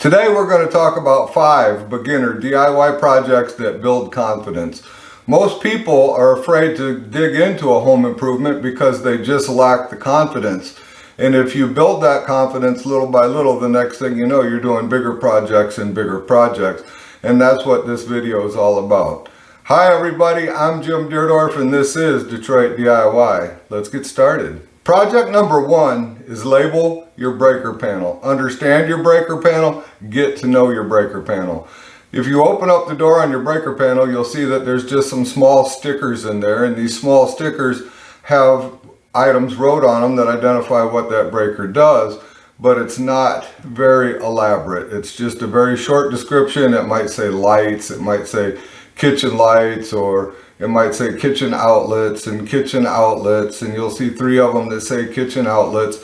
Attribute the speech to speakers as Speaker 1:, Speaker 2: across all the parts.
Speaker 1: Today we're going to talk about 5 beginner DIY projects that build confidence. Most people are afraid to dig into a home improvement because they just lack the confidence. And if you build that confidence little by little, the next thing you know, you're doing bigger projects and bigger projects. And that's what this video is all about. Hi everybody, I'm Jim Deerdorf and this is Detroit DIY. Let's get started. Project number 1 is label your breaker panel. Understand your breaker panel, get to know your breaker panel. If you open up the door on your breaker panel, you'll see that there's just some small stickers in there, and these small stickers have items wrote on them that identify what that breaker does, but it's not very elaborate. It's just a very short description. It might say lights, it might say kitchen lights, or it might say kitchen outlets, and you'll see 3 of them that say kitchen outlets.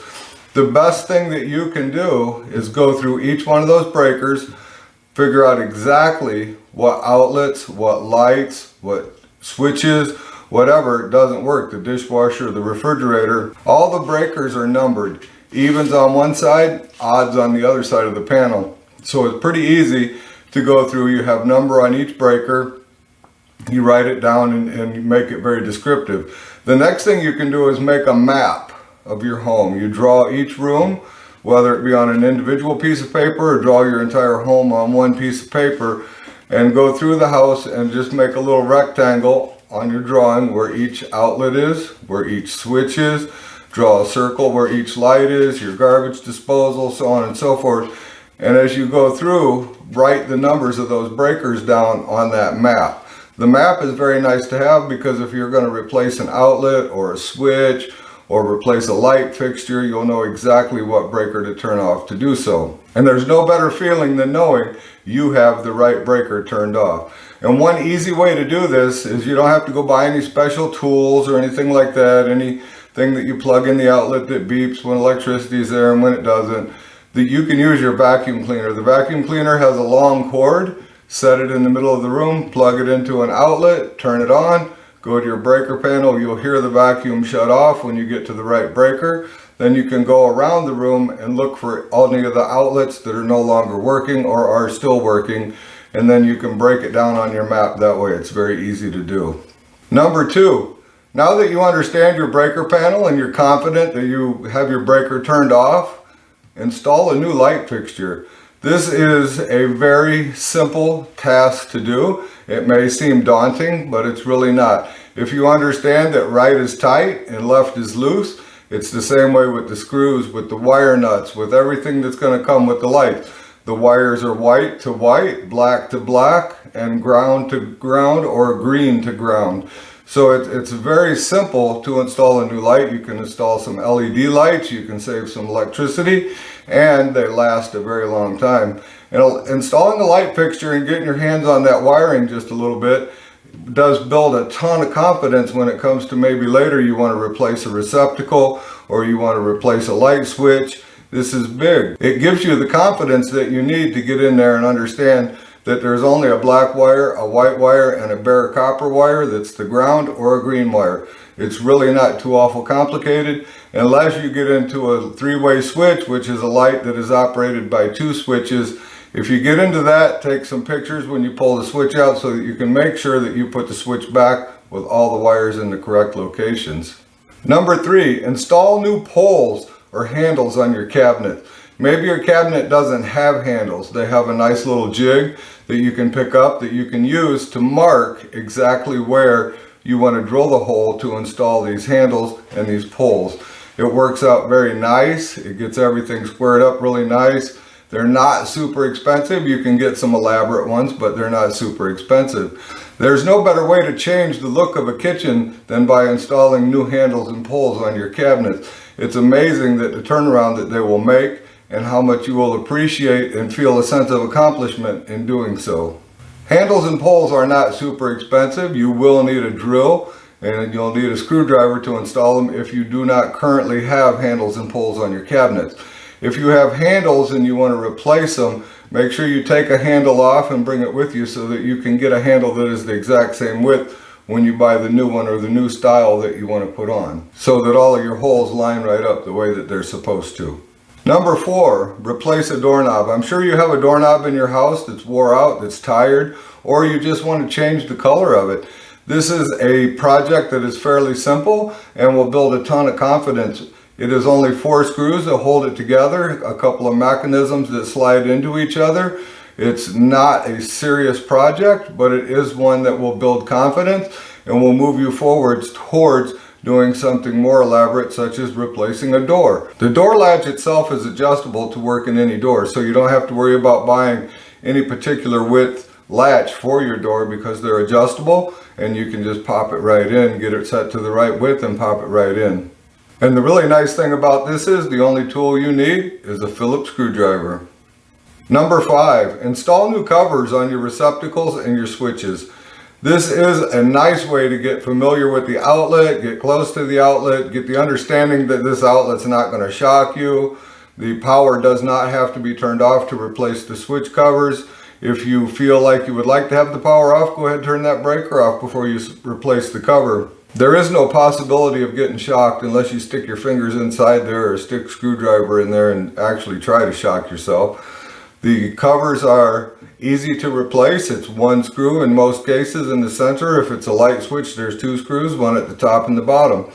Speaker 1: The best thing that you can do is go through each one of those breakers, figure out exactly what outlets, what lights, what switches, whatever doesn't work, the dishwasher, the refrigerator. All the breakers are numbered. Evens on one side, odds on the other side of the panel. So it's pretty easy to go through. You have number on each breaker. You write it down and you make it very descriptive. The next thing you can do is make a map of your home. You draw each room, whether it be on an individual piece of paper or draw your entire home on one piece of paper, and go through the house and just make a little rectangle on your drawing where each outlet is, where each switch is. Draw a circle where each light is, your garbage disposal, so on and so forth. And as you go through, write the numbers of those breakers down on that map. The map is very nice to have because if you're going to replace an outlet or a switch or replace a light fixture, you'll know exactly what breaker to turn off to do so. And there's no better feeling than knowing you have the right breaker turned off. And one easy way to do this is you don't have to go buy any special tools or anything like that, anything that you plug in the outlet that beeps when electricity is there and when it doesn't. That you can use your vacuum cleaner. The vacuum cleaner has a long cord. Set it in the middle of the room, plug it into an outlet, turn it on, go to your breaker panel. You'll hear the vacuum shut off when you get to the right breaker. Then you can go around the room and look for any of the outlets that are no longer working or are still working, and then you can break it down on your map that way. It's very easy to do. Number 2, now that you understand your breaker panel and you're confident that you have your breaker turned off, install a new light fixture. This is a very simple task to do. It may seem daunting, but it's really not. If you understand that right is tight and left is loose, it's the same way with the screws, with the wire nuts, with everything that's going to come with the light. The wires are white to white, black to black, and ground to ground or green to ground. So it's very simple to install a new light. You can install some LED lights, you can save some electricity, and they last a very long time. And installing a light fixture and getting your hands on that wiring just a little bit does build a ton of confidence when it comes to maybe later you want to replace a receptacle or you want to replace a light switch. This is big. It gives you the confidence that you need to get in there and understand that there's only a black wire, a white wire, and a bare copper wire that's the ground or a green wire. It's really not too awful complicated unless you get into a 3-way switch, which is a light that is operated by 2 switches. If you get into that, take some pictures when you pull the switch out so that you can make sure that you put the switch back with all the wires in the correct locations. Number 3, install new poles or handles on your cabinet. Maybe your cabinet doesn't have handles. They have a nice little jig that you can pick up that you can use to mark exactly where you want to drill the hole to install these handles and these poles. It works out very nice. It gets everything squared up really nice. They're not super expensive. You can get some elaborate ones, but they're not super expensive. There's no better way to change the look of a kitchen than by installing new handles and poles on your cabinets. It's amazing that the turnaround that they will make and how much you will appreciate and feel a sense of accomplishment in doing so. Handles and poles are not super expensive. You will need a drill and you'll need a screwdriver to install them if you do not currently have handles and poles on your cabinets. If you have handles and you want to replace them, make sure you take a handle off and bring it with you so that you can get a handle that is the exact same width when you buy the new one or the new style that you want to put on, so that all of your holes line right up the way that they're supposed to. Number 4, replace a doorknob. I'm sure you have a doorknob in your house that's wore out, that's tired, or you just want to change the color of it. This is a project that is fairly simple and will build a ton of confidence. It is only 4 screws that hold it together, a couple of mechanisms that slide into each other. It's not a serious project, but it is one that will build confidence and will move you forwards towards doing something more elaborate, such as replacing a door. The door latch itself is adjustable to work in any door, so you don't have to worry about buying any particular width latch for your door because they're adjustable, and you can just pop it right in, get it set to the right width and pop it right in. And the really nice thing about this is the only tool you need is a Phillips screwdriver. Number 5, install new covers on your receptacles and your switches. This is a nice way to get familiar with the outlet, get close to the outlet, get the understanding that this outlet's not going to shock you. The power does not have to be turned off to replace the switch covers. If you feel like you would like to have the power off, go ahead and turn that breaker off before you replace the cover. There is no possibility of getting shocked unless you stick your fingers inside there or stick a screwdriver in there and actually try to shock yourself. The covers are easy to replace. It's 1 screw in most cases in the center. If it's a light switch, there's 2 screws, one at the top and the bottom.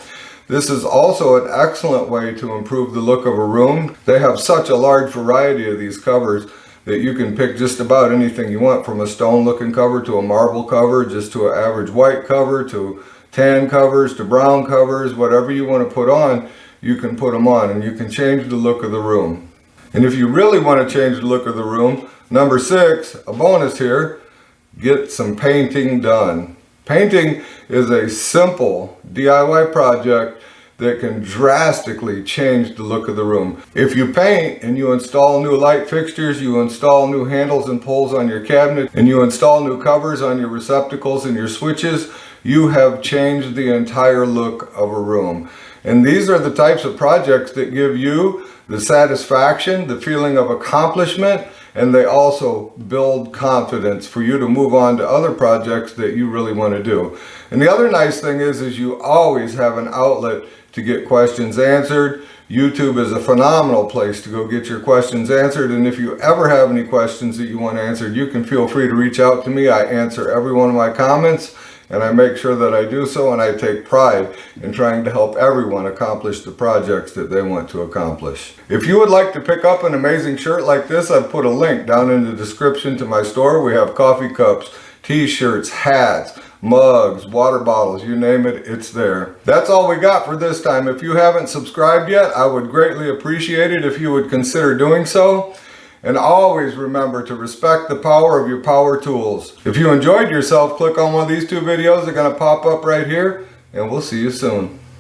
Speaker 1: This is also an excellent way to improve the look of a room. They have such a large variety of these covers that you can pick just about anything you want, from a stone looking cover to a marble cover, just to an average white cover, to tan covers, to brown covers. Whatever you want to put on, you can put them on, and you can change the look of the room. And if you really want to change the look of the room, number 6, a bonus here, get some painting done. Painting is a simple DIY project that can drastically change the look of the room. If you paint and you install new light fixtures, you install new handles and pulls on your cabinet, and you install new covers on your receptacles and your switches, you have changed the entire look of a room. And these are the types of projects that give you the satisfaction, the feeling of accomplishment, and they also build confidence for you to move on to other projects that you really want to do. And the other nice thing is you always have an outlet to get questions answered. YouTube is a phenomenal place to go get your questions answered, and if you ever have any questions that you want answered, you can feel free to reach out to me. I answer every one of my comments, and I make sure that I do so, and I take pride in trying to help everyone accomplish the projects that they want to accomplish. If you would like to pick up an amazing shirt like this, I've put a link down in the description to my store. We have coffee cups, t-shirts, hats, mugs, water bottles, you name it, it's there. That's all we got for this time. If you haven't subscribed yet, I would greatly appreciate it if you would consider doing so. And always remember to respect the power of your power tools. If you enjoyed yourself, click on one of these 2 videos. They're going to pop up right here, and we'll see you soon.